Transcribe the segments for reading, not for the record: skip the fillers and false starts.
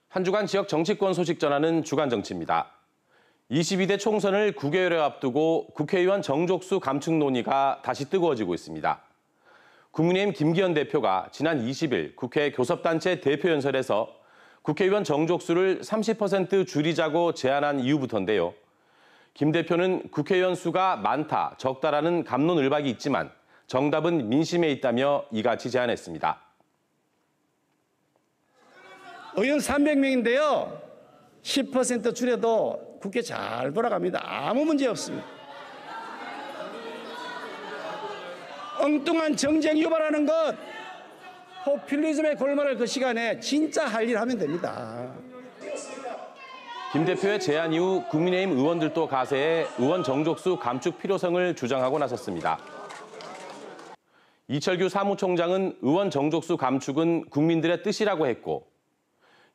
한 주간 지역 정치권 소식 전하는 주간 정치입니다. 22대 총선을 9개월에 앞두고 국회의원 정족수 감축 논의가 다시 뜨거워지고 있습니다. 국민의힘 김기현 대표가 지난 20일 국회 교섭단체 대표연설에서 국회의원 정족수를 30% 줄이자고 제안한 이후부터인데요. 김 대표는 국회의원 수가 많다, 적다라는 갑론을박이 있지만 정답은 민심에 있다며 이같이 제안했습니다. 의원 300명인데요. 10% 줄여도 국회 잘 돌아갑니다. 아무 문제 없습니다. 엉뚱한 정쟁 유발하는 것, 포퓰리즘의 골마를 그 시간에 진짜 할 일 하면 됩니다. 김 대표의 제안 이후 국민의힘 의원들도 가세해 의원 정족수 감축 필요성을 주장하고 나섰습니다. 이철규 사무총장은 의원 정족수 감축은 국민들의 뜻이라고 했고,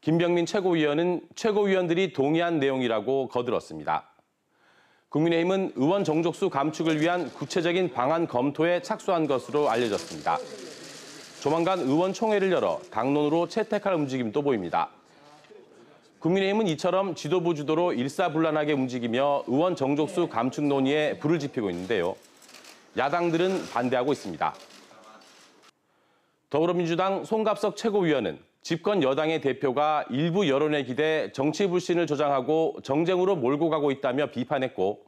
김병민 최고위원은 최고위원들이 동의한 내용이라고 거들었습니다. 국민의힘은 의원 정족수 감축을 위한 구체적인 방안 검토에 착수한 것으로 알려졌습니다. 조만간 의원총회를 열어 당론으로 채택할 움직임도 보입니다. 국민의힘은 이처럼 지도부 주도로 일사불란하게 움직이며 의원 정족수 감축 논의에 불을 지피고 있는데요. 야당들은 반대하고 있습니다. 더불어민주당 송갑석 최고위원은 집권 여당의 대표가 일부 여론에 기대 정치 불신을 조장하고 정쟁으로 몰고 가고 있다며 비판했고,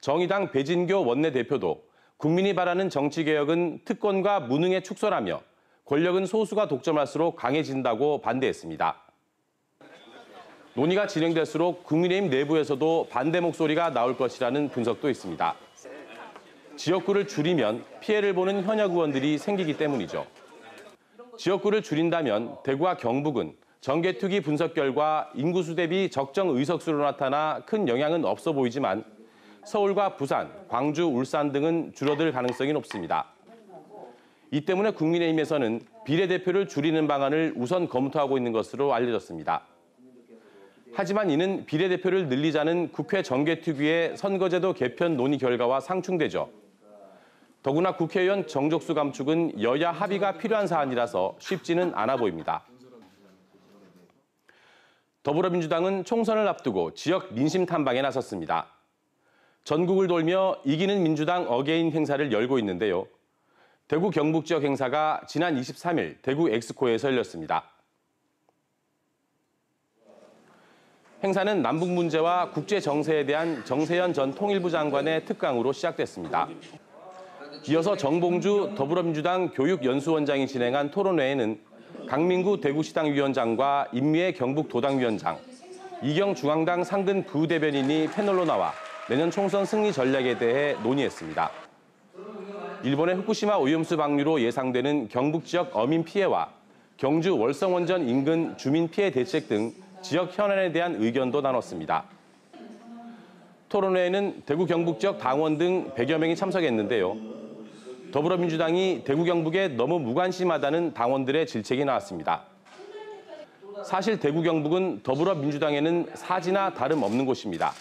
정의당 배진교 원내대표도 국민이 바라는 정치개혁은 특권과 무능의 축소라며 권력은 소수가 독점할수록 강해진다고 반대했습니다. 논의가 진행될수록 국민의힘 내부에서도 반대 목소리가 나올 것이라는 분석도 있습니다. 지역구를 줄이면 피해를 보는 현역 의원들이 생기기 때문이죠. 지역구를 줄인다면 대구와 경북은 정개특위 분석 결과 인구수 대비 적정 의석수로 나타나 큰 영향은 없어 보이지만 서울과 부산, 광주, 울산 등은 줄어들 가능성이 높습니다. 이 때문에 국민의힘에서는 비례대표를 줄이는 방안을 우선 검토하고 있는 것으로 알려졌습니다. 하지만 이는 비례대표를 늘리자는 국회 정개특위의 선거제도 개편 논의 결과와 상충되죠. 더구나 국회의원 정족수 감축은 여야 합의가 필요한 사안이라서 쉽지는 않아 보입니다. 더불어민주당은 총선을 앞두고 지역 민심 탐방에 나섰습니다. 전국을 돌며 이기는 민주당 어게인 행사를 열고 있는데요. 대구 경북 지역 행사가 지난 23일 대구 엑스코에서 열렸습니다. 행사는 남북 문제와 국제 정세에 대한 정세현 전 통일부 장관의 특강으로 시작됐습니다. 이어서 정봉주 더불어민주당 교육연수원장이 진행한 토론회에는 강민구 대구시당 위원장과 임미애 경북도당위원장, 이경 중앙당 상근 부대변인이 패널로 나와 내년 총선 승리 전략에 대해 논의했습니다. 일본의 후쿠시마 오염수 방류로 예상되는 경북 지역 어민 피해와 경주 월성원전 인근 주민 피해 대책 등 지역 현안에 대한 의견도 나눴습니다. 토론회에는 대구 경북 지역 당원 등 100여 명이 참석했는데요. 더불어민주당이 대구 경북에 너무 무관심하다는 당원들의 질책이 나왔습니다. 사실 대구 경북은 더불어민주당에는 사지나 다름없는 곳입니다.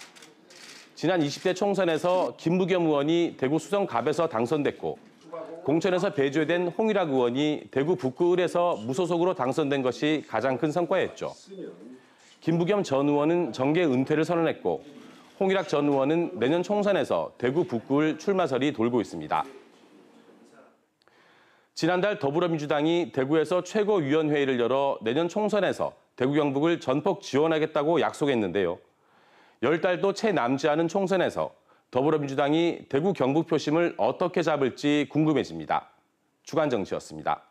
지난 20대 총선에서 김부겸 의원이 대구 수성갑에서 당선됐고, 공천에서 배제된 홍일학 의원이 대구 북구 을에서 무소속으로 당선된 것이 가장 큰 성과였죠. 김부겸 전 의원은 정계 은퇴를 선언했고, 홍일학 전 의원은 내년 총선에서 대구 북구을 출마설이 돌고 있습니다. 지난달 더불어민주당이 대구에서 최고위원회의를 열어 내년 총선에서 대구 경북을 전폭 지원하겠다고 약속했는데요. 10달도 채 남지 않은 총선에서 더불어민주당이 대구 경북 표심을 어떻게 잡을지 궁금해집니다. 주간정치였습니다.